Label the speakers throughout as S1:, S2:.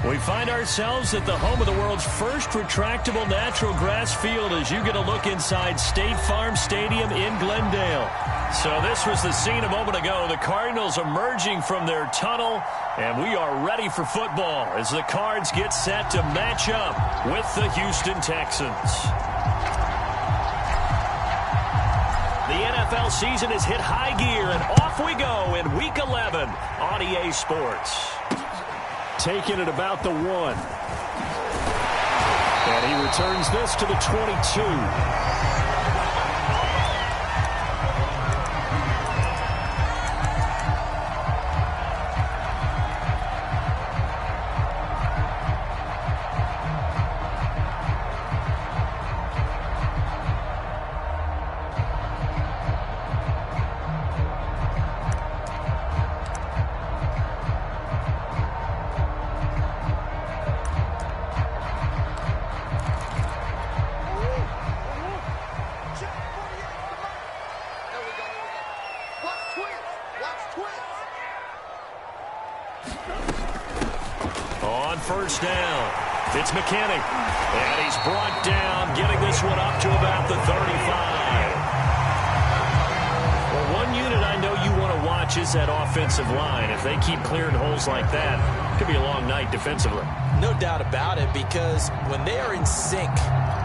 S1: We find ourselves at the home of the world's first retractable natural grass field as you get a look inside State Farm Stadium in Glendale. So this was the scene a moment ago. The Cardinals emerging from their tunnel, and we are ready for football as the Cards get set to match up with the Houston Texans. The NFL season has hit high gear, and off we go in Week 11 on EA Sports. Taking it about the 1. And he returns this to the 22. On first down, it's McKinney. And he's brought down, getting this one up to about the 35. Well, one unit I know you want to watch is that offensive line. If they keep clearing holes like that, it could be a long night defensively.
S2: No doubt about it, because when they are in sync,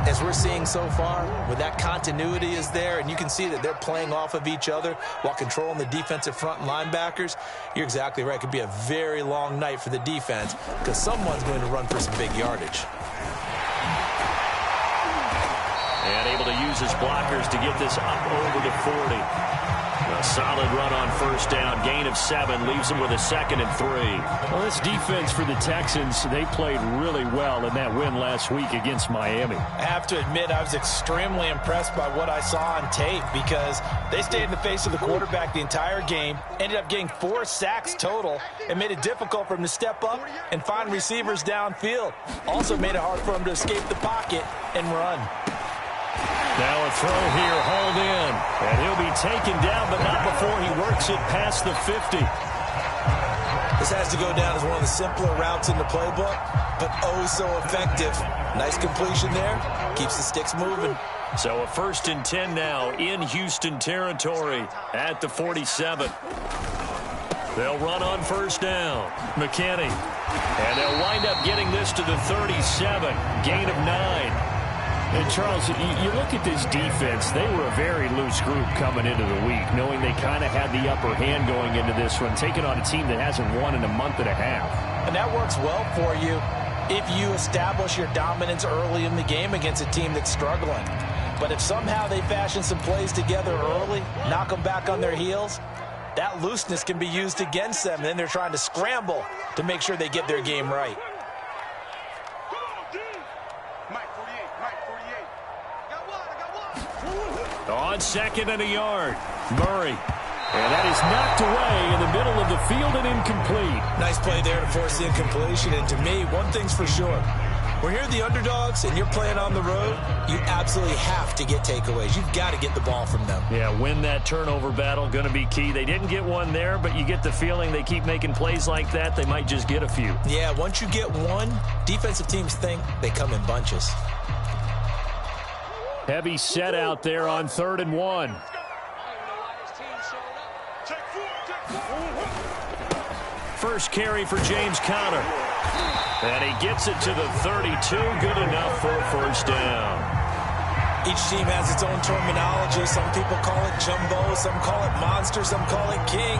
S2: as we're seeing so far, when that continuity is there and you can see that they're playing off of each other while controlling the defensive front and linebackers, you're exactly right. It could be a very long night for the defense because someone's going to run for some big yardage.
S1: And able to use his blockers to get this up over to 40. A solid run on first down. Gain of 7 leaves them with a 2nd and 3. Well, this defense for the Texans, they played really well in that win last week against Miami.
S3: I have to admit, I was extremely impressed by what I saw on tape because they stayed in the face of the quarterback the entire game, ended up getting 4 sacks total, and made it difficult for him to step up and find receivers downfield. Also made it hard for him to escape the pocket and run.
S1: Now a throw here, hauled in, and he'll be taken down, but not before he works it past the 50.
S2: This has to go down as one of the simpler routes in the playbook, but oh so effective. Nice completion there, keeps the sticks moving.
S1: So a 1st and 10 now in Houston territory at the 47. They'll run on first down. McKinney, and they'll wind up getting this to the 37, gain of 9. And, Charles, you look at this defense, they were a very loose group coming into the week, knowing they kind of had the upper hand going into this one, taking on a team that hasn't won in a month and a half.
S3: And that works well for you if you establish your dominance early in the game against a team that's struggling. But if somehow they fashion some plays together early, knock them back on their heels, that looseness can be used against them, and then they're trying to scramble to make sure they get their game right.
S1: On 2nd and a yard, Murray. And that is knocked away in the middle of the field and incomplete.
S2: Nice play there to force the incompletion. And to me, one thing's for sure. When you're the underdogs and you're playing on the road, you absolutely have to get takeaways. You've got to get the ball from them.
S1: Yeah, win that turnover battle, going to be key. They didn't get one there, but you get the feeling they keep making plays like that, they might just get a few.
S2: Yeah, once you get one, defensive teams think they come in bunches.
S1: Heavy set out there on 3rd and 1. First carry for James Conner. And he gets it to the 32. Good enough for a first down.
S2: Each team has its own terminology. Some people call it jumbo, some call it monster, some call it king.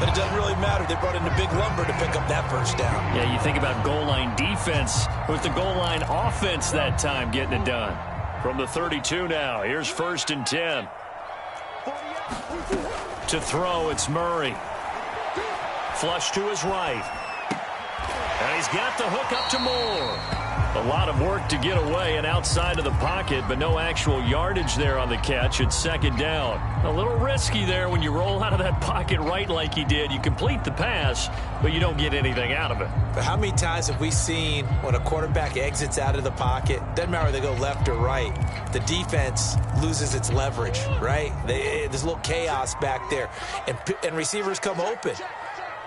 S2: But it doesn't really matter. They brought in a big lumber to pick up that first down.
S1: Yeah, you think about goal line defense with the goal line offense that time getting it done. From the 32 now, here's 1st and 10. To throw, it's Murray. Flush to his right. And he's got the hook up to Moore. A lot of work to get away and outside of the pocket, but no actual yardage there on the catch. It's 2nd down. A little risky there when you roll out of that pocket right like he did. You complete the pass, but you don't get anything out of it.
S2: But how many times have we seen when a quarterback exits out of the pocket, doesn't matter whether they go left or right, the defense loses its leverage, right? There's a little chaos back there, and receivers come open.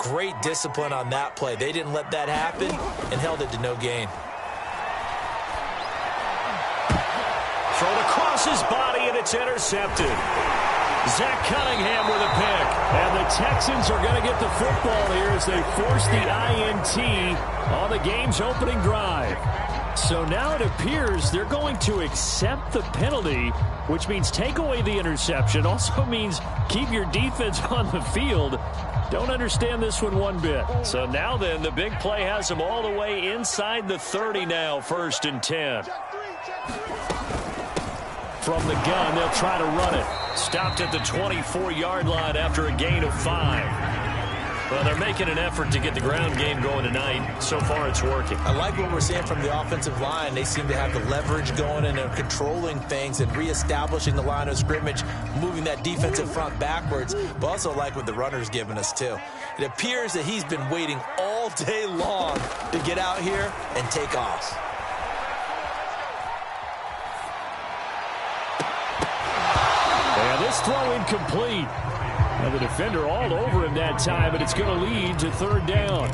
S2: Great discipline on that play. They didn't let that happen and held it to no gain.
S1: Thrown across his body, and it's intercepted. Zach Cunningham with a pick. And the Texans are going to get the football here as they force the INT on the game's opening drive. So now it appears they're going to accept the penalty, which means take away the interception. Also means keep your defense on the field. Don't understand this one bit. So now then, the big play has them all the way inside the 30 now, 1st and 10. From the gun, they'll try to run it. Stopped at the 24-yard line after a gain of 5. Well, they're making an effort to get the ground game going tonight. So far, it's working.
S2: I like what we're seeing from the offensive line. They seem to have the leverage going and are controlling things and reestablishing the line of scrimmage, moving that defensive front backwards. But also like what the runner's giving us, too. It appears that he's been waiting all day long to get out here and take off.
S1: And this throw incomplete. And the defender all over him that time, but it's going to lead to 3rd down.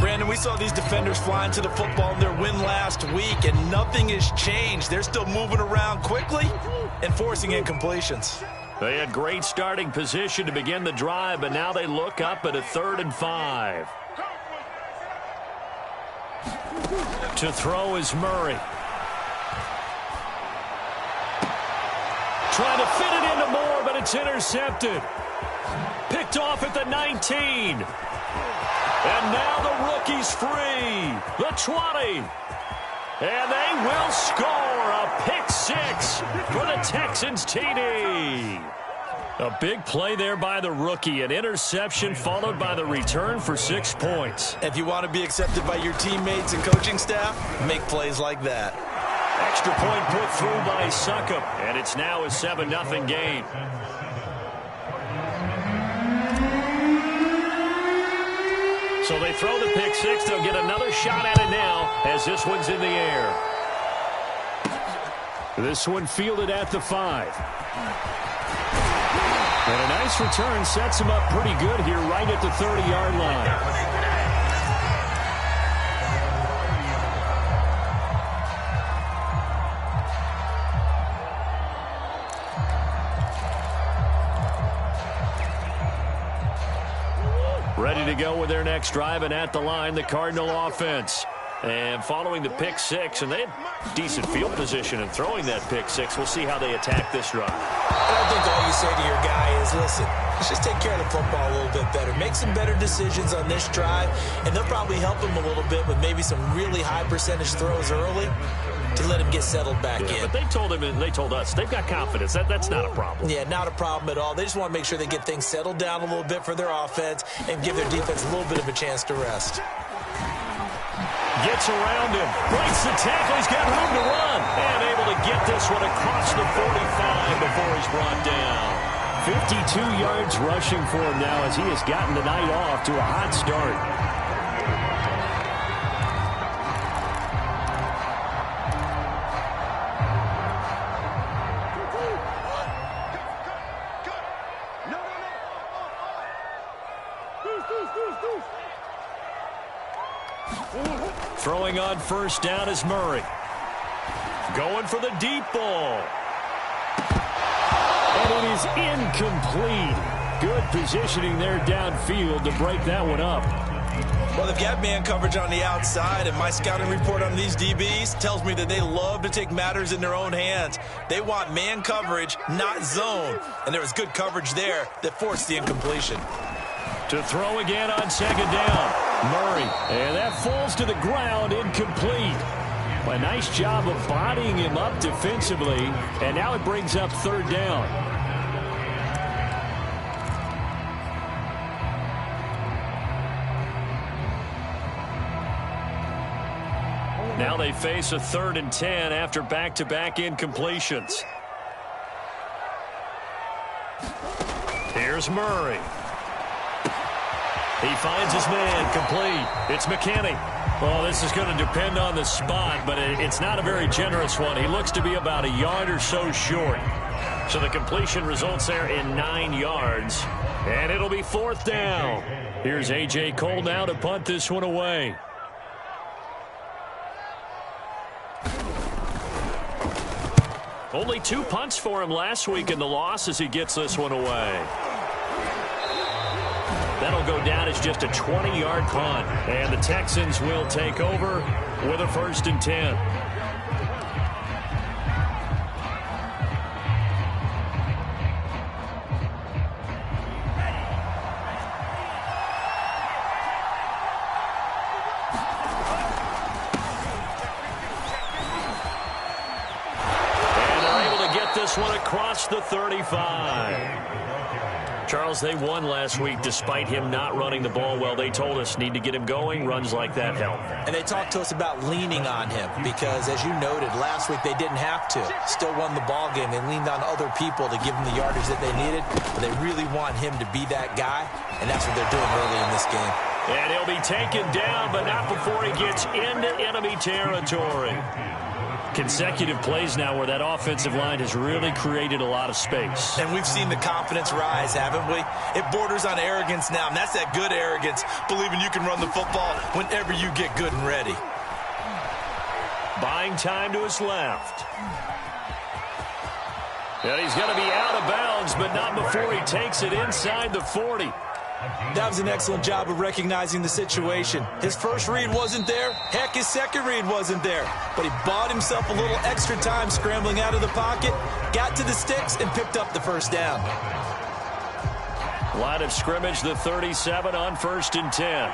S2: Brandon, we saw these defenders flying to the football in their win last week, and nothing has changed. They're still moving around quickly and forcing incompletions.
S1: They had great starting position to begin the drive, but now they look up at a 3rd and 5. To throw is Murray. Trying to fit it into Moore, but it's intercepted. Picked off at the 19. And now the rookie's free. The 20. And they will score a pick 6 for the Texans TD. A big play there by the rookie. An interception followed by the return for 6 points.
S2: If you want to be accepted by your teammates and coaching staff, make plays like that.
S1: Extra point put through by Succop, and it's now a 7-0 game. So they throw the pick 6. They'll get another shot at it now as this one's in the air. This one fielded at the 5. And a nice return sets him up pretty good here right at the 30-yard line. Ready to go with their next drive, and at the line, the Cardinal offense. And following the pick 6, and they had decent field position in throwing that pick 6. We'll see how they attack this drive.
S2: I think all you say to your guy is, listen, let's just take care of the football a little bit better. Make some better decisions on this drive, and they'll probably help him a little bit with maybe some really high percentage throws early to let him get settled back in.
S1: But they told him, and they told us, they've got confidence. That's not a problem.
S2: Yeah, not a problem at all. They just want to make sure they get things settled down a little bit for their offense and give their defense a little bit of a chance to rest.
S1: Gets around him, breaks the tackle, he's got room to run, and able to get this one across the 45 before he's brought down. 52 yards rushing for him now as he has gotten the night off to a hot start. Throwing on first down is Murray. Going for the deep ball. And it is incomplete. Good positioning there downfield to break that one up.
S2: Well, they've got man coverage on the outside, and my scouting report on these DBs tells me that they love to take matters in their own hands. They want man coverage, not zone. And there was good coverage there that forced the incompletion.
S1: To throw again on second down. Murray, and that falls to the ground, incomplete. A nice job of bodying him up defensively, and now it brings up third down. Now they face a 3rd and 10 after back-to-back incompletions. Here's Murray. He finds his man, complete. It's McKinney. Well, this is going to depend on the spot, but it's not a very generous one. He looks to be about a yard or so short. So the completion results there in 9 yards. And it'll be 4th down. Here's A.J. Cole now to punt this one away. Only 2 punts for him last week in the loss as he gets this one away. That'll go down as just a 20-yard punt. And the Texans will take over with a 1st and 10. This one across the 35. Charles, they won last week despite him not running the ball well. They told us need to get him going. Runs like that help.
S2: And they talked to us about leaning on him because, as you noted, last week they didn't have to. Still won the ball game. They leaned on other people to give them the yardage that they needed. But they really want him to be that guy, and that's what they're doing early in this game.
S1: And he'll be taken down, but not before he gets into enemy territory. Consecutive plays now where that offensive line has really created a lot of space.
S2: And we've seen the confidence rise, haven't we? It borders on arrogance now, and that's that good arrogance, believing you can run the football whenever you get good and ready.
S1: Buying time to his left. And he's going to be out of bounds, but not before he takes it inside the 40.
S2: That was an excellent job of recognizing the situation. His first read wasn't there. Heck, his second read wasn't there. But he bought himself a little extra time scrambling out of the pocket, got to the sticks, and picked up the 1st down.
S1: Line of scrimmage, the 37 on 1st and 10.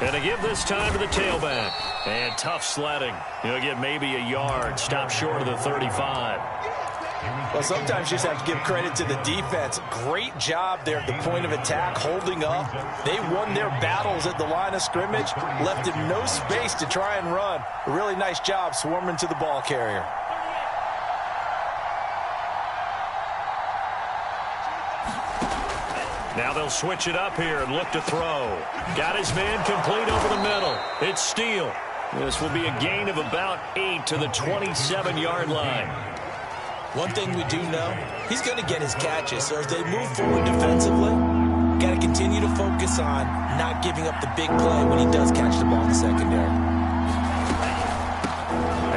S1: And to give this time to the tailback. And tough sledding. He'll get maybe a yard. Stop short of the 35.
S2: Well, sometimes you just have to give credit to the defense. Great job there at the point of attack, holding up. They won their battles at the line of scrimmage, left him no space to try and run. A really nice job swarming to the ball carrier.
S1: Now they'll switch it up here and look to throw. Got his man complete over the middle. It's Steele. This will be a gain of about 8 to the 27-yard line.
S2: One thing we do know, he's going to get his catches. So as they move forward defensively, got to continue to focus on not giving up the big play when he does catch the ball in the secondary.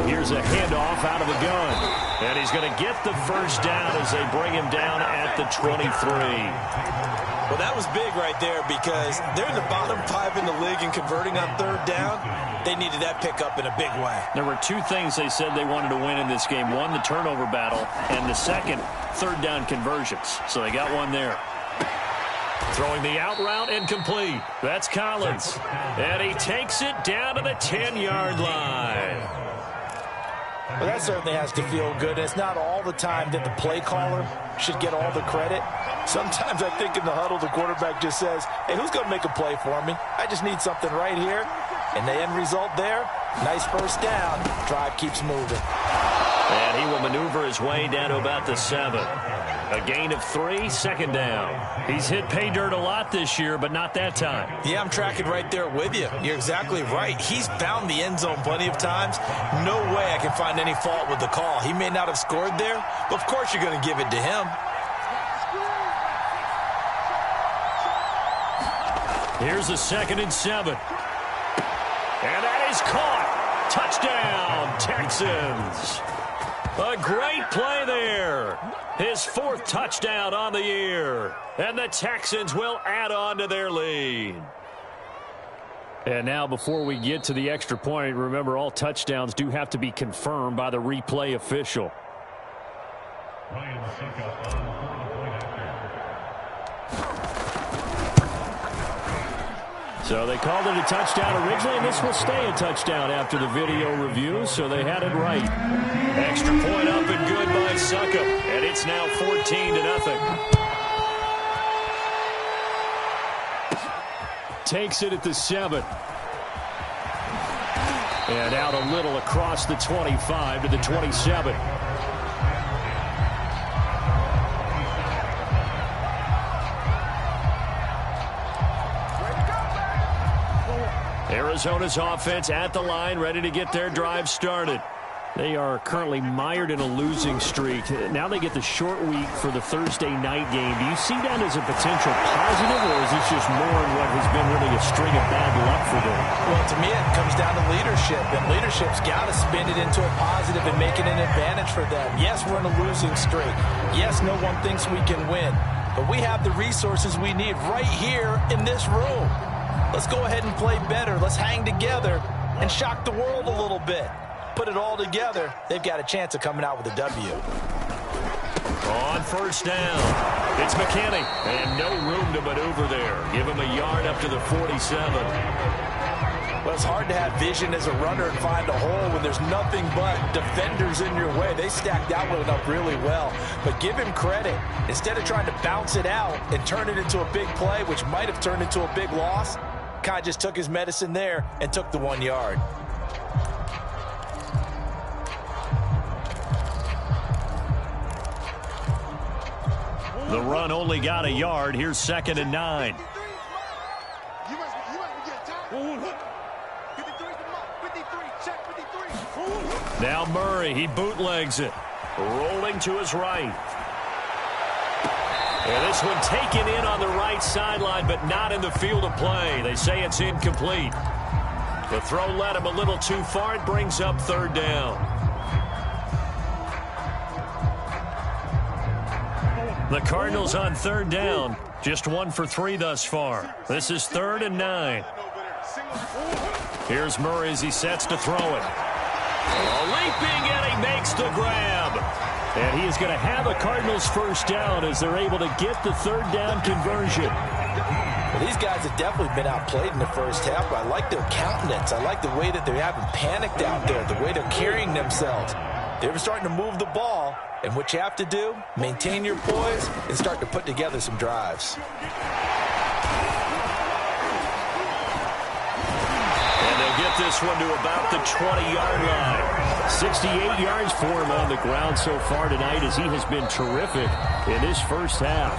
S1: Here's a handoff out of the gun. And he's going to get the 1st down as they bring him down at the 23.
S2: Well, that was big right there because they're in the bottom 5 in the league in converting on 3rd down. They needed that pickup in a big way.
S1: There were 2 things they said they wanted to win in this game. One, the turnover battle, and the second, 3rd down conversions. So they got one there. Throwing the out route and complete. That's Collins. And he takes it down to the 10-yard line.
S3: Well, that certainly has to feel good. It's not all the time that the play caller should get all the credit. Sometimes I think in the huddle, the quarterback just says, hey, who's going to make a play for me? I just need something right here. And the end result there, nice 1st down. Drive keeps moving.
S1: And he will maneuver his way down to about the 7. A gain of 3, 2nd down. He's hit pay dirt a lot this year, but not that time.
S2: Yeah, I'm tracking right there with you. You're exactly right. He's found the end zone plenty of times. No way I can find any fault with the call. He may not have scored there, but of course you're going to give it to him.
S1: Here's a 2nd and 7. And that is caught. Touchdown, Texans. A great play there. His 4th touchdown on the year. And the Texans will add on to their lead. And now before we get to the extra point, remember all touchdowns do have to be confirmed by the replay official. So they called it a touchdown originally, and this will stay a touchdown after the video review, so they had it right. Extra point up and good by Suckup, and it's now 14-0. Takes it at the 7. And out a little across the 25 to the 27. Arizona's offense at the line, ready to get their drive started.
S4: They are currently mired in a losing streak. Now they get the short week for the Thursday night game. Do you see that as a potential positive, or is this just more in what has been really a string of bad luck for them?
S3: Well, to me, it comes down to leadership, and leadership's got to spin it into a positive and make it an advantage for them. Yes, we're in a losing streak. Yes, no one thinks we can win, but we have the resources we need right here in this room. Let's go ahead and play better. Let's hang together and shock the world a little bit. Put it all together, they've got a chance of coming out with a W.
S1: On first down, it's McKinney, and no room to maneuver there. Give him a yard up to the 47.
S3: Well, it's hard to have vision as a runner and find a hole when there's nothing but defenders in your way. They stacked that one up really well. But give him credit. Instead of trying to bounce it out and turn it into a big play, which might have turned into a big loss, Kai just took his medicine there and took the 1 yard.
S1: The run only got a yard. Here's 2nd and 9. Now Murray, he bootlegs it. Rolling to his right. And this one taken in on the right sideline, but not in the field of play. They say it's incomplete. The throw led him a little too far. It brings up 3rd down. The Cardinals on 3rd down. Just 1 for 3 thus far. This is 3rd and 9. Here's Murray as he sets to throw it. Leaping, and he makes the grab. And he is going to have a Cardinals first down as they're able to get the 3rd down conversion.
S3: Well, these guys have definitely been outplayed in the first half, but I like their countenance. I like the way that they haven't panicked out there, the way they're carrying themselves. They're starting to move the ball, and what you have to do, maintain your poise and start to put together some drives.
S1: And they'll get this one to about the 20-yard line. 68 yards for him on the ground so far tonight as he has been terrific in this first half.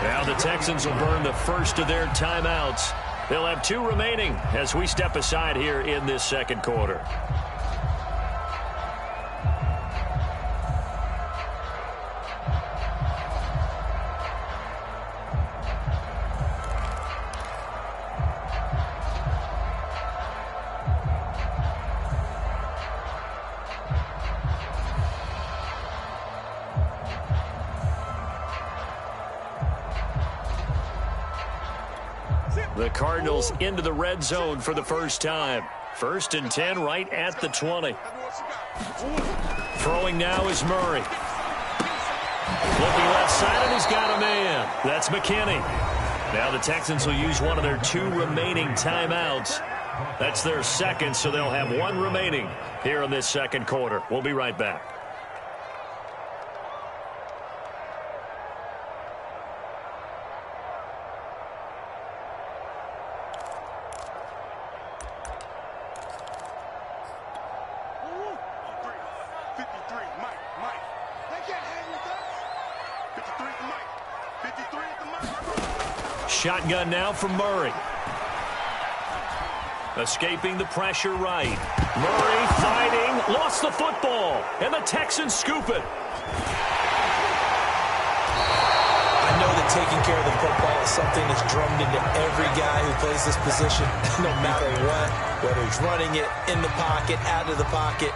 S1: Now the Texans will burn the first of their timeouts. They'll have 2 remaining as we step aside here in this second quarter. The Cardinals into the red zone for the first time. 1st and 10 right at the 20. Throwing now is Murray. Looking left side, and he's got a man. That's McKinney. Now the Texans will use one of their 2 remaining timeouts. That's their 2nd, so they'll have 1 remaining here in this second quarter. We'll be right back. Shotgun now from Murray. Escaping the pressure right. Murray fighting. Lost the football. And the Texans scoop it.
S3: I know that taking care of the football is something that's drummed into every guy who plays this position, no matter what, whether he's running it, in the pocket, out of the pocket.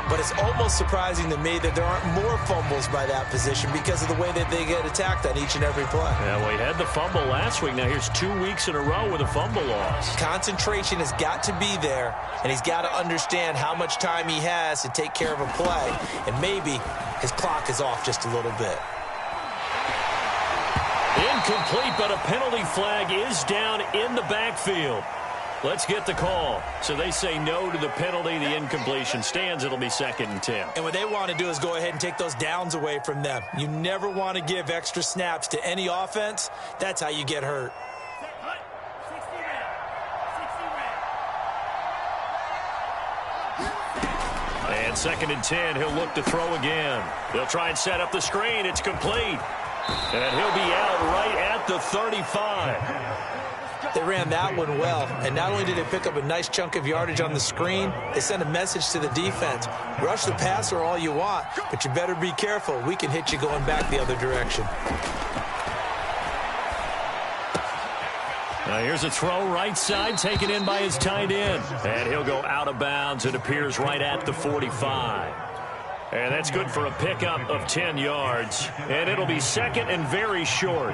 S3: But it's almost surprising to me that there aren't more fumbles by that position because of the way that they get attacked on each and every play.
S1: Yeah, well, he had the fumble last week. Now here's 2 weeks in a row with a fumble loss.
S3: Concentration has got to be there, and he's got to understand how much time he has to take care of a play, and maybe his clock is off just a little bit.
S1: Incomplete, but a penalty flag is down in the backfield. Let's get the call. So they say no to the penalty. The incompletion stands. It'll be 2nd and 10.
S3: And what they want to do is go ahead and take those downs away from them. You never want to give extra snaps to any offense. That's how you get hurt.
S1: And 2nd and 10. He'll look to throw again. They'll try and set up the screen. It's complete. And he'll be out right at the 35.
S2: They ran that one well, and not only did they pick up a nice chunk of yardage on the screen, they sent a message to the defense. Rush the passer all you want, but you better be careful. We can hit you going back the other direction.
S1: Now here's a throw right side, taken in by his tight end. And he'll go out of bounds. It appears right at the 45. And that's good for a pickup of 10 yards. And it'll be second and very short.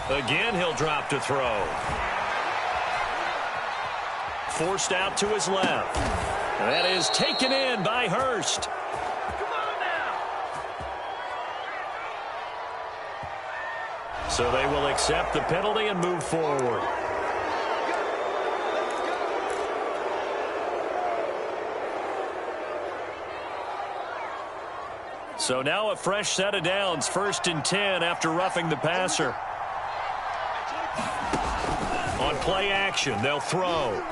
S1: Again, he'll drop to throw. Forced out to his left. That is taken in by Hurst. So they will accept the penalty and move forward. So now a fresh set of downs, 1st and 10 after roughing the passer. On play action, they'll throw.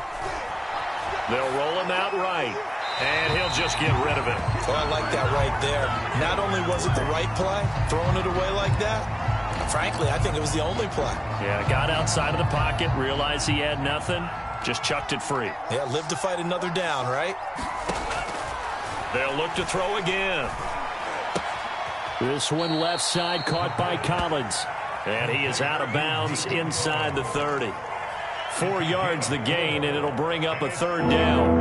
S1: They'll roll him out right, and he'll just get rid of it.
S2: Oh, I like that right there. Not only was it the right play, throwing it away like that, frankly, I think it was the only play.
S1: Yeah, got outside of the pocket, realized he had nothing, just chucked it free.
S2: Yeah, live to fight another down, right?
S1: They'll look to throw again.
S4: This one left side caught by Collins.
S1: And he is out of bounds inside the 30. 4 yards the gain, and it'll bring up a 3rd down.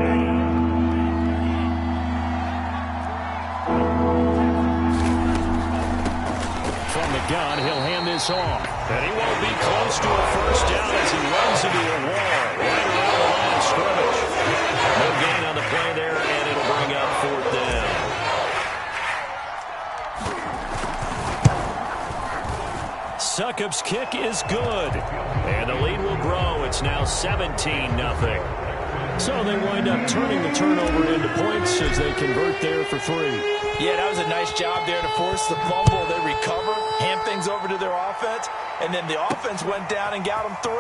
S4: From the gun, he'll hand this off.
S1: And he won't be close to a 1st down as he runs into a wall right around the line of scrimmage. No gain on the play there, and it'll bring up 4th down. Succop's kick is good. And the lead will grow. It's now 17-0.
S4: So they wind up turning the turnover into points as they convert there for 3.
S3: Yeah, that was a nice job there to force the fumble. They recover, hand things over to their offense, and then the offense went down and got them 3.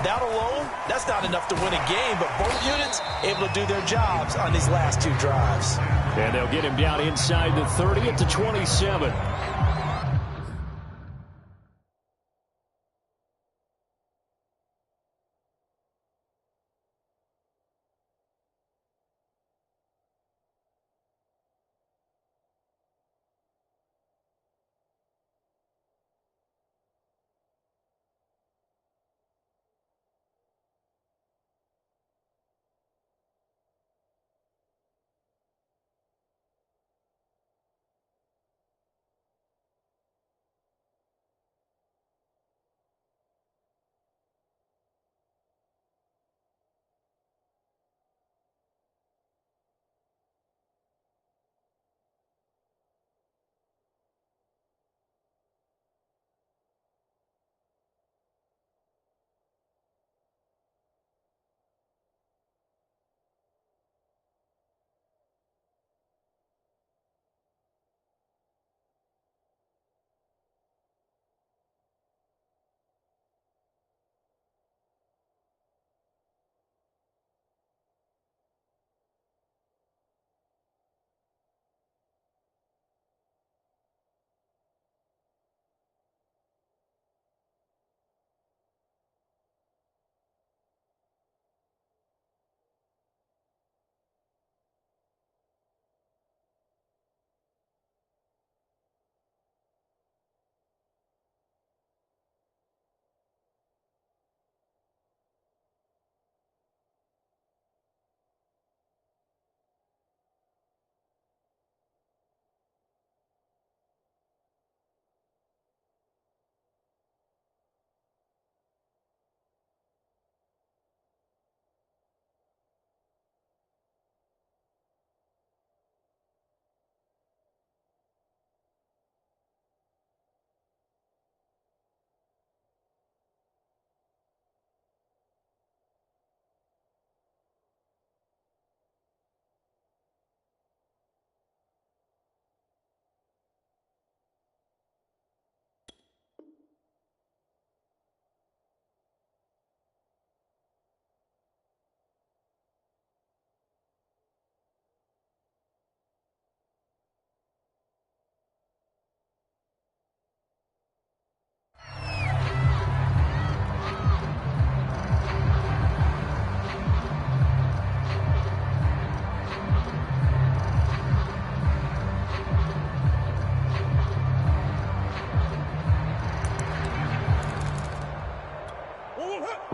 S3: That alone, that's not enough to win a game, but both units able to do their jobs on these last 2 drives.
S4: And they'll get him down inside the 30 at the 27.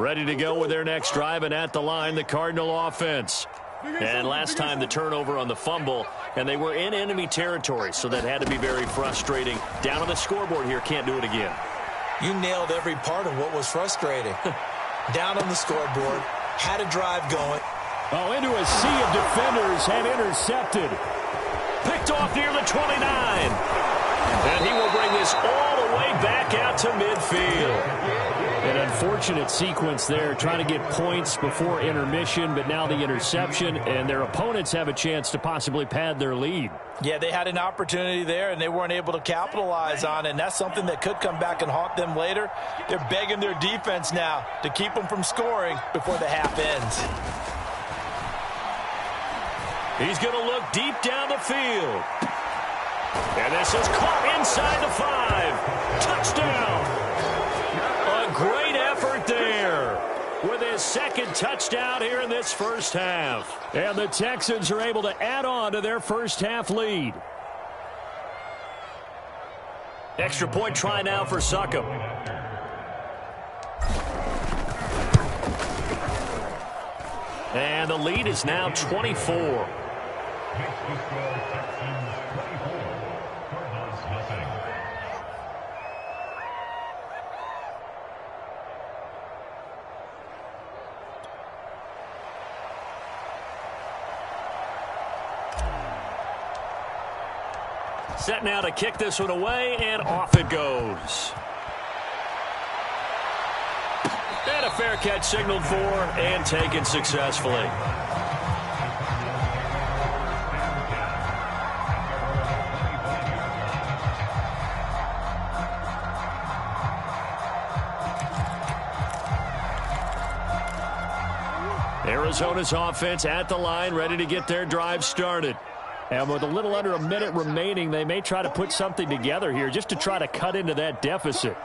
S1: Ready to go with their next drive, and at the line, the Cardinal offense. And last time the turnover on the fumble, and they were in enemy territory, so that had to be very frustrating. Down on the scoreboard here, can't do it again.
S2: You nailed every part of what was frustrating. Down on the scoreboard, had a drive going.
S4: Oh, into a sea of defenders and intercepted.
S1: Picked off near the 29. And he will bring this all the way back out to midfield.
S4: An unfortunate sequence there, trying to get points before intermission, but now the interception, and their opponents have a chance to possibly pad their lead.
S3: Yeah, they had an opportunity there, and they weren't able to capitalize on it, and that's something that could come back and haunt them later. They're begging their defense now to keep them from scoring before the half ends.
S1: He's going to look deep down the field. And this is caught inside the 5. Touchdown. A great effort there with his second touchdown here in this first half.
S4: And the Texans are able to add on to their first half lead.
S1: Extra point try now for Succop. And the lead is now 24. Set now to kick this one away, and off it goes. And a fair catch signaled for and taken successfully. Arizona's offense at the line, ready to get their drive started.
S4: And with a little under a minute remaining, they may try to put something together here just to try to cut into that deficit.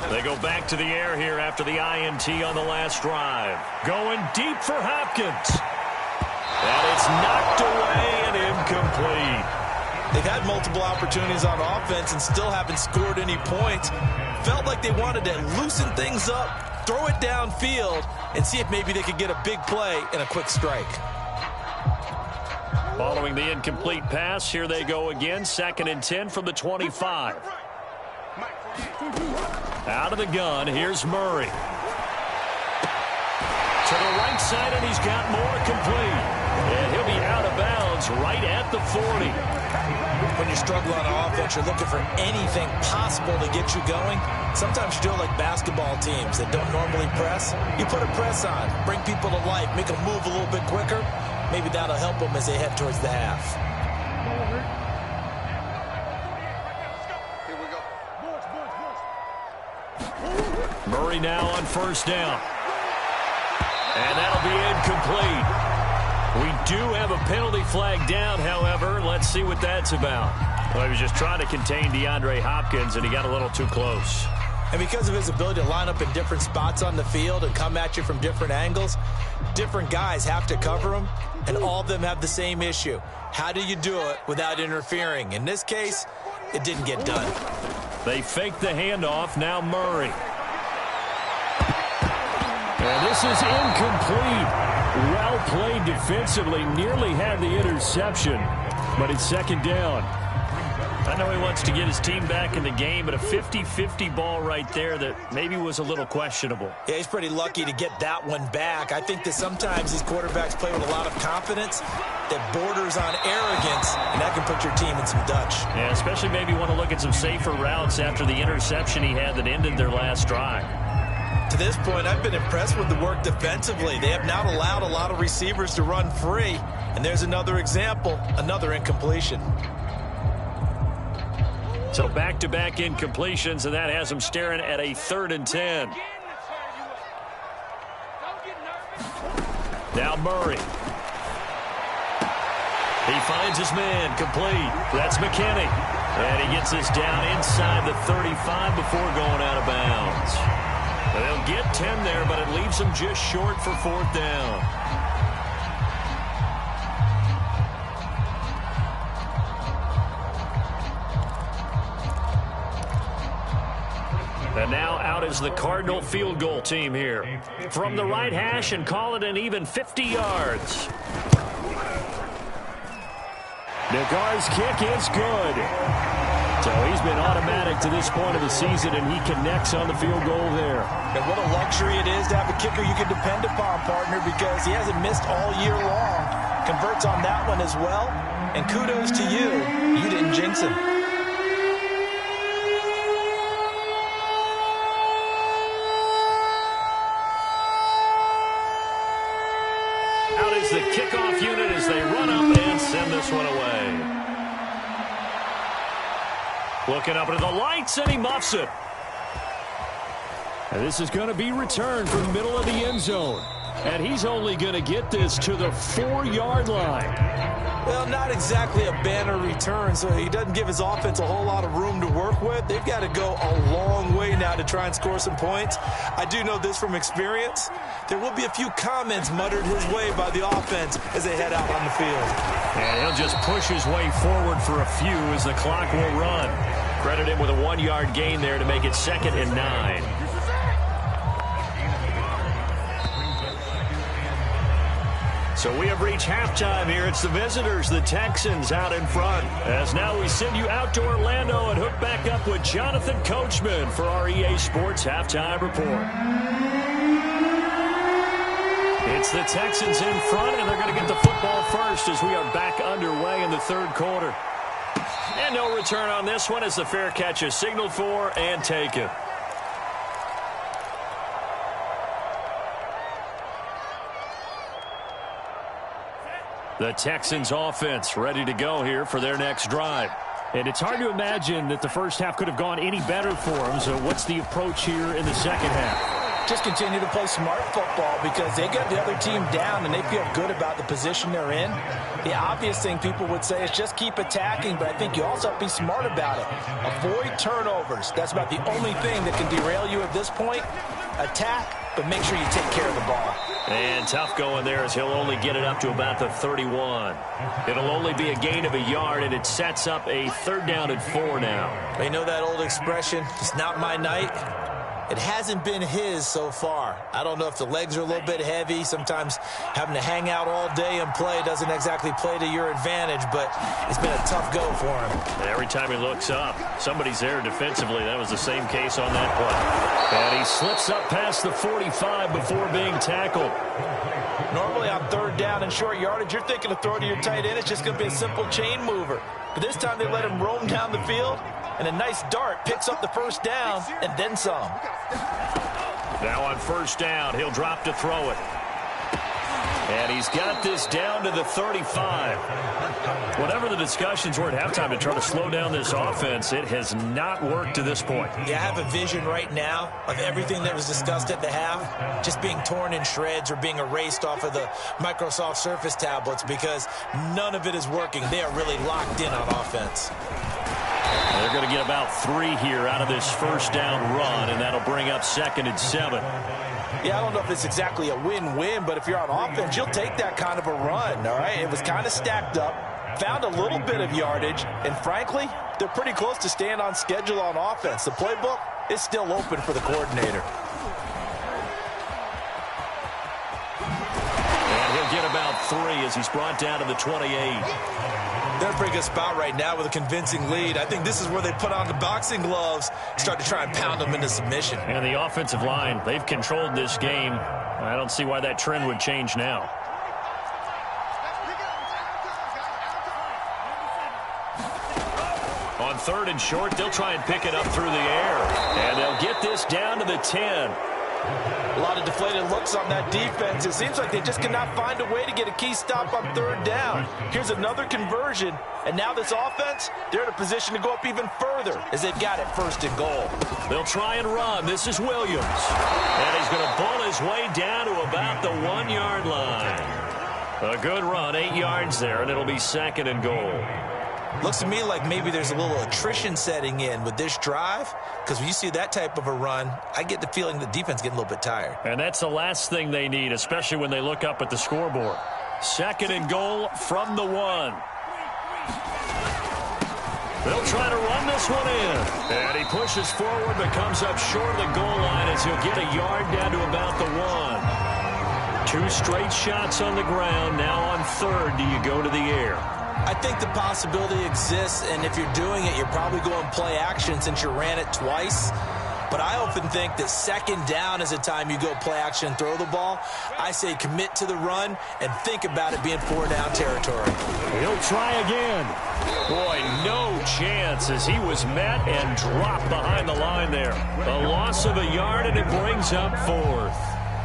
S1: They go back to the air here after the INT on the last drive. Going deep for Hopkins. And it's knocked away and incomplete.
S2: They've had multiple opportunities on offense and still haven't scored any points. Felt like they wanted to loosen things up, throw it downfield, and see if maybe they could get a big play and a quick strike.
S1: Following the incomplete pass, here they go again. 2nd and 10 from the 25. Out of the gun, here's Murray. To the right side, and he's got more complete. And he'll be out of bounds right at the 40.
S2: When you struggle on offense, you're looking for anything possible to get you going. Sometimes you do it like basketball teams that don't normally press. You put a press on, bring people to life, make them move a little bit quicker. Maybe that'll help them as they head towards the half.
S1: Murray now on 1st down. And that'll be incomplete. We do have a penalty flag down, however. Let's see what that's about. Well, he was just trying to contain DeAndre Hopkins, and he got a little too close.
S2: And because of his ability to line up in different spots on the field and come at you from different angles, different guys have to cover him, and all of them have the same issue. How do you do it without interfering? In this case, it didn't get done.
S1: They fake the handoff. Now Murray.
S4: And this is incomplete. Well played defensively. Nearly had the interception, but it's 2nd down.
S1: I know he wants to get his team back in the game, but a 50-50 ball right there that maybe was a little questionable.
S2: Yeah, he's pretty lucky to get that one back. I think that sometimes these quarterbacks play with a lot of confidence that borders on arrogance, and that can put your team in some Dutch.
S1: Yeah, especially maybe want to look at some safer routes after the interception he had that ended their last drive.
S2: To this point, I've been impressed with the work defensively. They have not allowed a lot of receivers to run free. And there's another example, another incompletion.
S1: So back-to-back incompletions, and that has them staring at a 3rd and 10. Now Murray. He finds his man complete. That's McKinney. And he gets this down inside the 35 before going out of bounds. They'll get 10 there, but it leaves them just short for 4th down. And now out is the Cardinal field goal team here. From the right hash and call it an even 50 yards.
S4: Nagar's kick is good. So he's been automatic to this point of the season, and he connects on the field goal there.
S3: And what a luxury it is to have a kicker you can depend upon, partner, because he hasn't missed all year long. Converts on that one as well. And kudos to you. You didn't jinx him.
S1: Out is the kickoff unit as they run up and send this one away. Looking up into the lights, and he muffs it.
S4: And this is going to be returned from the middle of the end zone. And he's only going to get this to the 4-yard line.
S3: Well, not exactly a banner return, so he doesn't give his offense a whole lot of room to work with. They've got to go a long way now to try and score some points. I do know this from experience. There will be a few comments muttered his way by the offense as they head out on the field.
S1: And he'll just push his way forward for a few as the clock will run. Credit him with a 1-yard gain there to make it 2nd and 9. So we have reached halftime here. It's the visitors, the Texans, out in front. As now we send you out to Orlando and hook back up with Jonathan Coachman for our EA Sports Halftime Report. It's the Texans in front, and they're going to get the football first as we are back underway in the 3rd quarter. And no return on this one as the fair catch is signaled for and taken. The Texans offense ready to go here for their next drive.
S4: And it's hard to imagine that the first half could have gone any better for them. So what's the approach here in the second half?
S3: Just continue to play smart football because they get the other team down and they feel good about the position they're in. The obvious thing people would say is just keep attacking, but I think you also have to be smart about it. Avoid turnovers. That's about the only thing that can derail you at this point. Attack, but make sure you take care of the ball.
S1: And tough going there as he'll only get it up to about the 31. It'll only be a gain of a yard, and it sets up a 3rd down and 4 now.
S3: You know that old expression, it's not my night? It hasn't been his so far. I don't know if the legs are a little bit heavy. Sometimes having to hang out all day and play doesn't exactly play to your advantage, but it's been a tough go for him.
S1: Every time he looks up, somebody's there defensively. That was the same case on that play. And he slips up past the 45 before being tackled.
S3: Normally on 3rd down and short yardage, you're thinking of throwing to your tight end. It's just going to be a simple chain mover. But this time they let him roam down the field, and a nice dart picks up the 1st down and then some.
S1: Now on 1st down, he'll drop to throw it. And he's got this down to the 35. Whatever the discussions were at halftime to try to slow down this offense, it has not worked to this point.
S3: Yeah, I have a vision right now of everything that was discussed at the half just being torn in shreds or being erased off of the Microsoft Surface tablets because none of it is working. They are really locked in on offense.
S1: They're going to get about 3 here out of this 1st down run, and that'll bring up 2nd and 7.
S3: Yeah, I don't know if it's exactly a win-win, but if you're on offense, you'll take that kind of a run, all right? It was kind of stacked up, found a little bit of yardage, and frankly, they're pretty close to staying on schedule on offense. The playbook is still open for the coordinator.
S1: And he'll get about 3 as he's brought down to the 28.
S3: They're in a pretty good spot right now with a convincing lead. I think this is where they put on the boxing gloves, start to try and pound them into submission.
S1: And the offensive line, they've controlled this game. I don't see why that trend would change now. On 3rd and short, they'll try and pick it up through the air. And they'll get this down to the 10.
S3: A lot of deflated looks on that defense. It seems like they just cannot find a way to get a key stop on 3rd down. Here's another conversion, and now this offense, they're in a position to go up even further as they've got it 1st and goal.
S1: They'll try and run. This is Williams. And he's going to bull his way down to about the 1-yard line. A good run, 8 yards there, and it'll be 2nd and goal.
S3: Looks to me like maybe there's a little attrition setting in with this drive, because when you see that type of a run, I get the feeling the defense getting a little bit tired.
S1: And that's the last thing they need, especially when they look up at the scoreboard. 2nd and goal from the 1. They'll try to run this one in. And he pushes forward but comes up short of the goal line as he'll get a yard down to about the 1. 2 straight shots on the ground. Now on third, do you go to the air?
S2: I think the possibility exists, and if you're doing it, you're probably going play action since you ran it twice. But I often think that second down is a time you go play action and throw the ball. I say commit to the run and think about it being 4-down territory.
S1: He'll try again. Boy, no chance as he was met and dropped behind the line there. A loss of a yard, and it brings up 4th.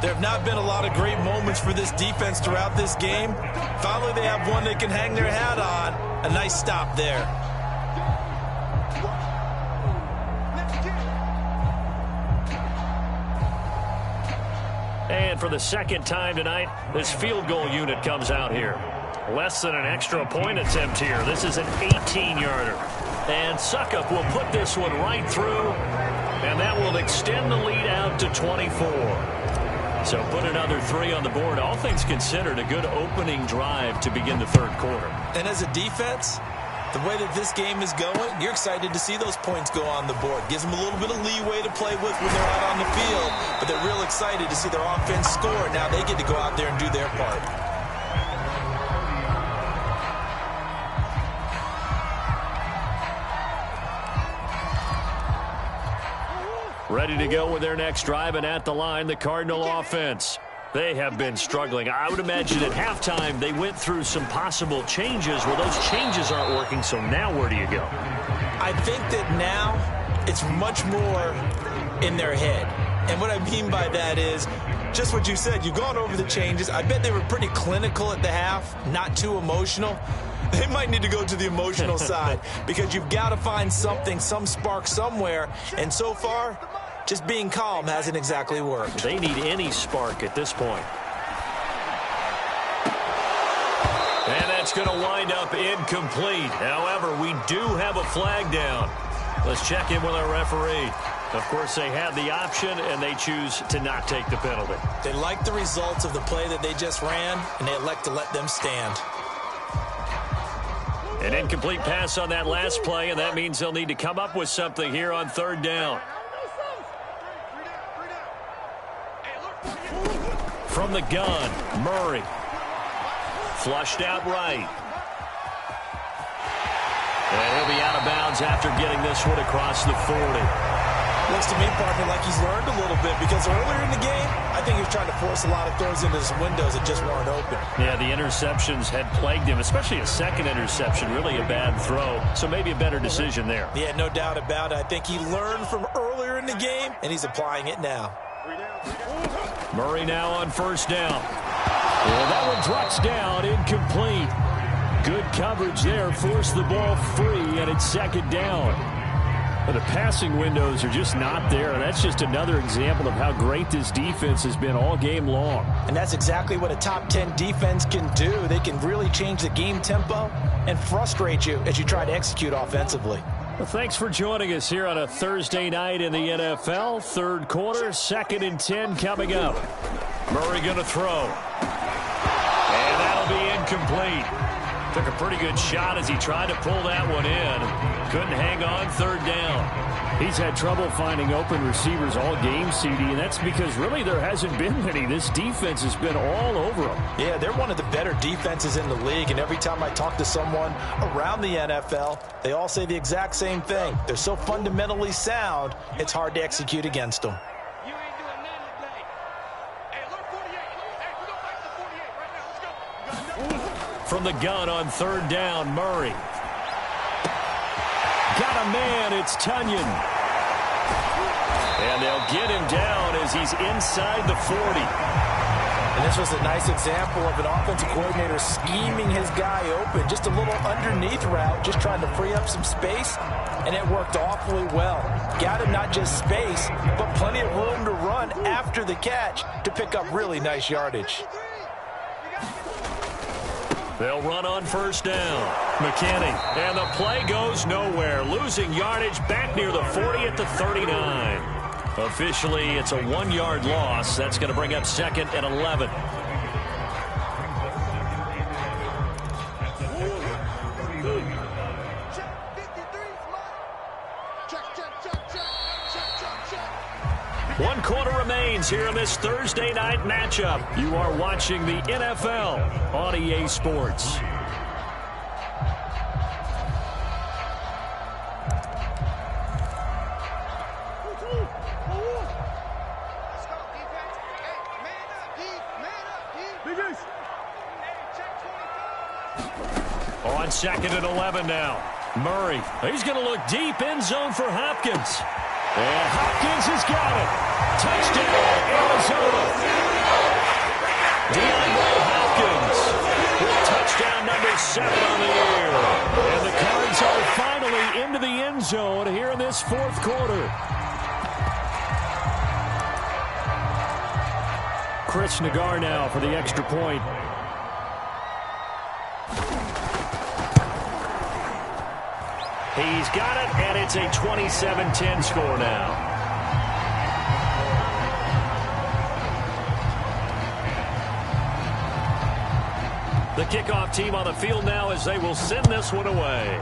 S2: There have not been a lot of great moments for this defense throughout this game. Finally, they have one they can hang their hat on. A nice stop there.
S1: And for the second time tonight, this field goal unit comes out here. Less than an extra point attempt here. This is an 18-yarder. And Suckup will put this one right through, and that will extend the lead out to 24. So put another 3 on the board. All things considered, a good opening drive to begin the third quarter.
S2: And as a defense, the way that this game is going, you're excited to see those points go on the board. Gives them a little bit of leeway to play with when they're out on the field, but they're real excited to see their offense score. Now they get to go out there and do their part.
S1: Ready to go with their next drive, and at the line, the Cardinal offense. They have been struggling. I would imagine at halftime they went through some possible changes. Well, those changes aren't working, so now where do you go?
S2: I think that now it's much more in their head. And what I mean by that is just what you said. You've gone over the changes. I bet they were pretty clinical at the half, not too emotional. They might need to go to the emotional side because you've got to find something, some spark somewhere. And so far, just being calm hasn't exactly worked.
S1: They need any spark at this point. And that's going to wind up incomplete. However, we do have a flag down. Let's check in with our referee. Of course, they had the option, and they choose to not take the penalty.
S2: They like the results of the play that they just ran, and they elect to let them stand.
S1: An incomplete pass on that last play, and that means they'll need to come up with something here on third down. From the gun, Murray. Flushed out right. And he'll be out of bounds after getting this one across the 40.
S2: Looks to me, partner, like he's learned a little bit because earlier in the game, I think he was trying to force a lot of throws into some windows that just weren't open.
S1: Yeah, the interceptions had plagued him, especially a second interception, really a bad throw. So maybe a better decision there.
S2: Yeah, no doubt about it. I think he learned from earlier in the game, and he's applying it now.
S1: Murray now on first down. Well, that one drops down, incomplete. Good coverage there, forced the ball free, and it's second down. But the passing windows are just not there. That's just another example of how great this defense has been all game long.
S2: And that's exactly what a top 10 defense can do. They can really change the game tempo and frustrate you as you try to execute offensively.
S1: Well, thanks for joining us here on a Thursday night in the NFL. Third quarter, 2nd and 10 coming up. Murray going to throw. And that'll be incomplete. Took a pretty good shot as he tried to pull that one in. Couldn't hang on third down.
S4: He's had trouble finding open receivers all game, CD, and that's because really there hasn't been many. This defense has been all over them.
S2: Yeah, they're one of the better defenses in the league, and every time I talk to someone around the NFL, they all say the exact same thing. They're so fundamentally sound, it's hard to execute against them.
S1: From the gun on third down, Murray. Got a man, it's Tunyon. And they'll get him down as he's inside the 40.
S2: And this was a nice example of an offensive coordinator scheming his guy open. Just a little underneath route, just trying to free up some space, and it worked awfully well. Got him not just space, but plenty of room to run after the catch to pick up really nice yardage.
S1: They'll run on first down. McKinney. And the play goes nowhere. Losing yardage back near the 40 at the 39. Officially, it's a 1-yard loss. That's going to bring up 2nd and 11. quarter remains here in this Thursday night matchup. You are watching the NFL on EA Sports. On 2nd and 11 now. Murray, he's going to look deep end zone for Hopkins. And Hopkins has got it. Touchdown, Arizona. DeAndre Hopkins with touchdown number 7 on the year. And the Cards are finally into the end zone here in this fourth quarter. Chris Nagar now for the extra point. He's got it, and it's a 27-10 score now. The kickoff team on the field now as they will send this one away.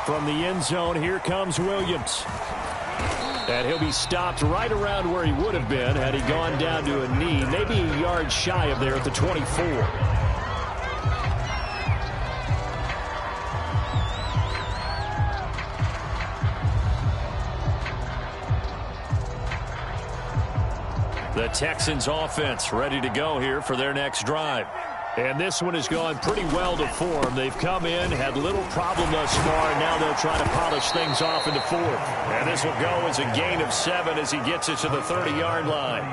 S1: From the end zone, here comes Williams. And he'll be stopped right around where he would have been had he gone down to a knee, maybe a yard shy of there at the 24. The Texans offense ready to go here for their next drive. And this one has gone pretty well to form. They've come in, had little problem thus far, and now they'll try to polish things off in the fourth. And this will go as a gain of 7 as he gets it to the 30-yard line.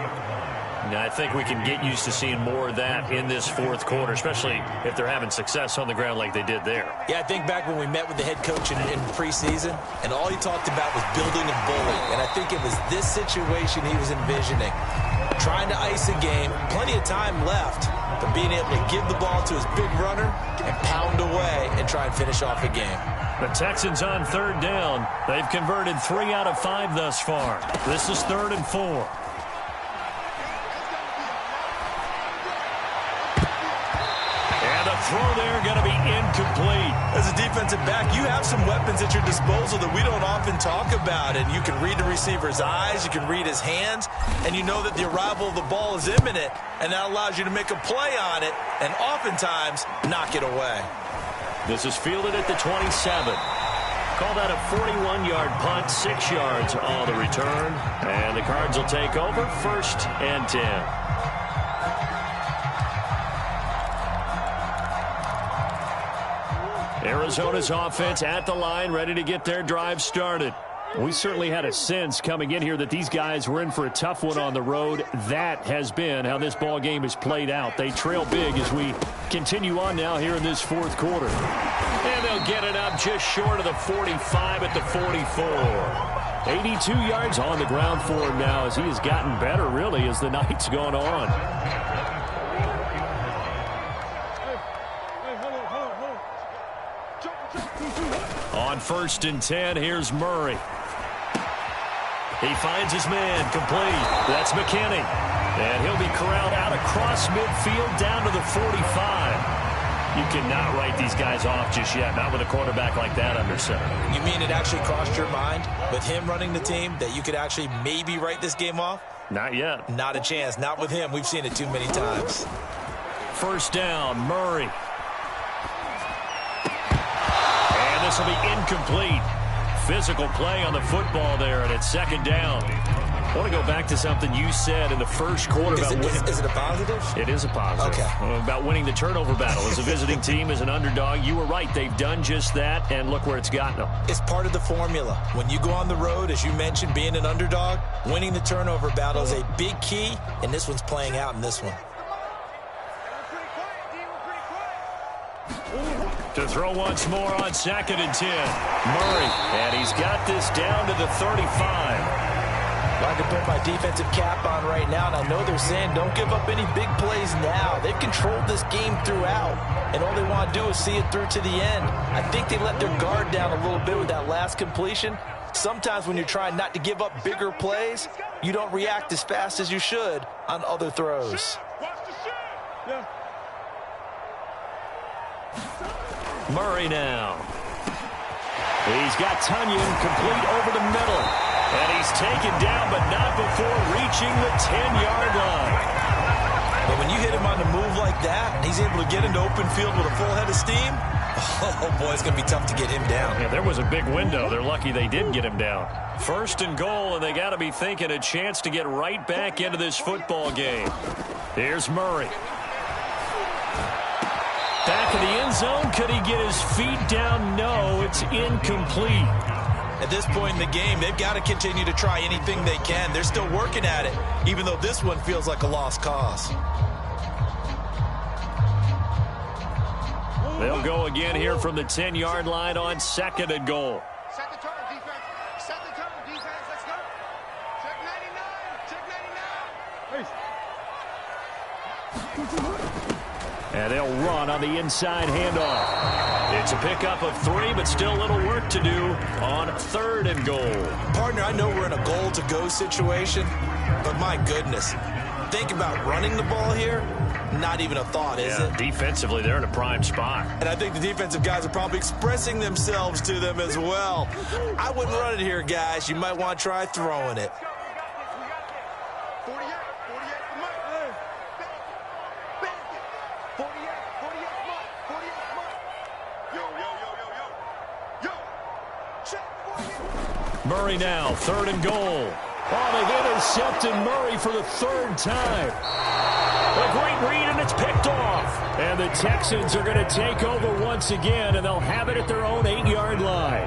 S1: Now, I think we can get used to seeing more of that in this fourth quarter, especially if they're having success on the ground like they did there.
S2: Yeah, I think back when we met with the head coach in preseason, and all he talked about was building and bullying. And I think it was this situation he was envisioning. Trying to ice a game, plenty of time left, but being able to give the ball to his big runner and pound away and try and finish off a game.
S1: The Texans on 3rd down. They've converted 3 out of 5 thus far. This is 3rd and 4. Throw there going to be incomplete.
S2: As a defensive back, you have some weapons at your disposal that we don't often talk about. And you can read the receiver's eyes, you can read his hands, and you know that the arrival of the ball is imminent, and that allows you to make a play on it and oftentimes knock it away.
S1: This is fielded at the 27. Call that a 41-yard punt, 6 yards on the return. And the Cards will take over 1st and 10. Arizona's offense at the line, ready to get their drive started. We certainly had a sense coming in here that these guys were in for a tough one on the road. That has been how this ball game has played out. They trail big as we continue on now here in this fourth quarter. And they'll get it up just short of the 45 at the 44. 82 yards on the ground for him now as he has gotten better, really, as the night's gone on. On 1st and 10, here's Murray. He finds his man, complete. That's McKinney. And he'll be corralled out across midfield down to the 45. You cannot write these guys off just yet, not with a quarterback like that under center.
S2: You mean it actually crossed your mind with him running the team that you could actually maybe write this game off?
S1: Not yet.
S2: Not a chance. Not with him. We've seen it too many times.
S1: 1st down, Murray. This will be incomplete. Physical play on the football there, and it's 2nd down. I want to go back to something you said in the first quarter about winning.
S2: Is it a positive?
S1: It is a positive.
S2: Okay.
S1: About winning the turnover battle. As a visiting team, as an underdog, you were right. They've done just that, and look where it's gotten them.
S2: It's part of the formula. When you go on the road, as you mentioned, being an underdog, winning the turnover battle is a big key, and this one's playing out in this one.
S1: To throw once more on 2nd and 10. Murray, and he's got this down to the 35.
S3: I can put my defensive cap on right now, and I know they're saying don't give up any big plays now. They've controlled this game throughout, and all they want to do is see it through to the end. I think they let their guard down a little bit with that last completion. Sometimes when you're trying not to give up bigger plays, you don't react as fast as you should on other throws.
S1: Murray now. He's got Tunyon complete over the middle. And he's taken down, but not before reaching the 10-yard line.
S2: But when you hit him on the move like that, and he's able to get into open field with a full head of steam, oh boy, it's going to be tough to get him down.
S1: Yeah, there was a big window. They're lucky they did get him down. First and goal, and they got to be thinking a chance to get right back into this football game. Here's Murray. Back in the end zone. Could he get his feet down? No, it's incomplete.
S2: At this point in the game, they've got to continue to try anything they can. They're still working at it, even though this one feels like a lost cause.
S1: They'll go again here from the 10-yard line on second and goal.
S5: Set the turn, defense. Set the turn, defense. Let's go. Check 99. Check 99.
S1: And they'll run on the inside handoff. It's a pickup of 3, but still a little work to do on third and goal.
S2: Partner, I know we're in a goal-to-go situation, but my goodness, think about running the ball here. Not even a thought, is it?
S1: Defensively, they're in a prime spot.
S2: And I think the defensive guys are probably expressing themselves to them as well. I wouldn't run it here, guys. You might want to try throwing it.
S5: 48, 48, come on. 48, come on. Yo. Yo. Check 48.
S1: Murray now, third and goal. Oh, they've intercepted Murray for the third time. A great read, and it's picked off. And the Texans are going to take over once again, and they'll have it at their own 8-yard line.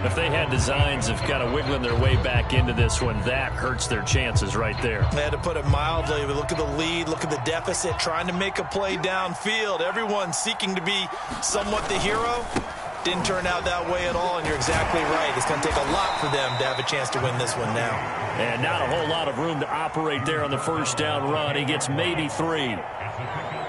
S1: If they had designs of kind of wiggling their way back into this one, that hurts their chances right there.
S2: They had to put it mildly, but look at the lead, look at the deficit, trying to make a play downfield. Everyone seeking to be somewhat the hero. Didn't turn out that way at all, and you're exactly right. It's going to take a lot for them to have a chance to win this one now.
S1: And not a whole lot of room to operate there on the first down run. He gets maybe 3.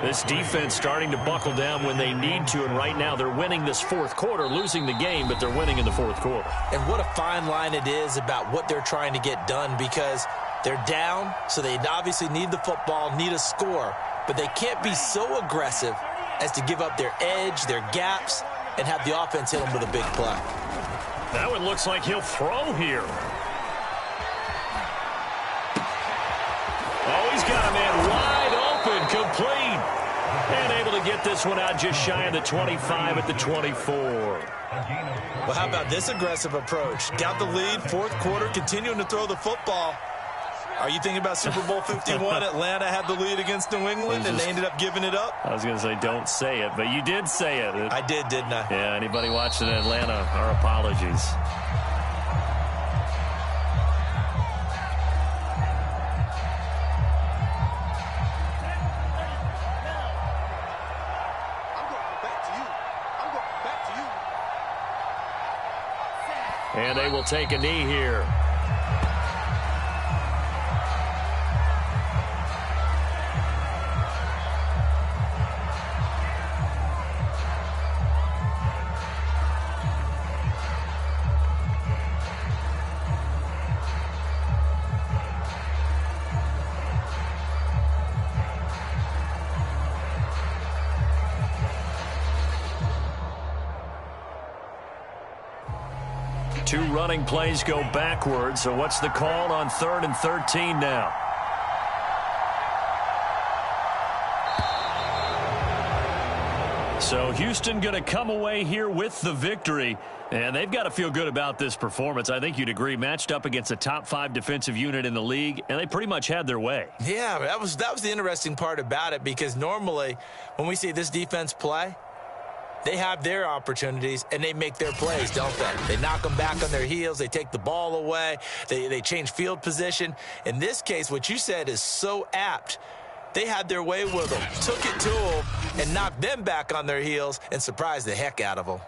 S1: This defense starting to buckle down when they need to, and right now they're winning this fourth quarter, losing the game, but they're winning in the fourth quarter.
S2: And what a fine line it is about what they're trying to get done, because they're down, so they obviously need the football, need a score, but they can't be so aggressive as to give up their edge, their gaps, and have the offense hit them with a big play.
S1: That one looks like he'll throw here. Oh, he's got a man wide open, complete. And able to get this one out just shy of the 25 at the 24.
S2: Well, how about this aggressive approach? Got the lead, fourth quarter, continuing to throw the football. Are you thinking about Super Bowl 51? Atlanta had the lead against New England, and they ended up giving it up?
S1: I was going to say don't say it, but you did say it.
S2: I did, didn't I?
S1: Yeah, anybody watching Atlanta, our apologies. And they will take a knee here. Two running plays go backwards, so what's the call on 3rd and 13 now? So Houston going to come away here with the victory, and they've got to feel good about this performance. I think you'd agree, matched up against a top 5 defensive unit in the league, and they pretty much had their way.
S2: Yeah, that was the interesting part about it, because normally when we see this defense play, they have their opportunities, and they make their plays, don't they? They knock them back on their heels. They take the ball away. They change field position. In this case, what you said is so apt. They had their way with them, took it to them, and knocked them back on their heels and surprised the heck out of them.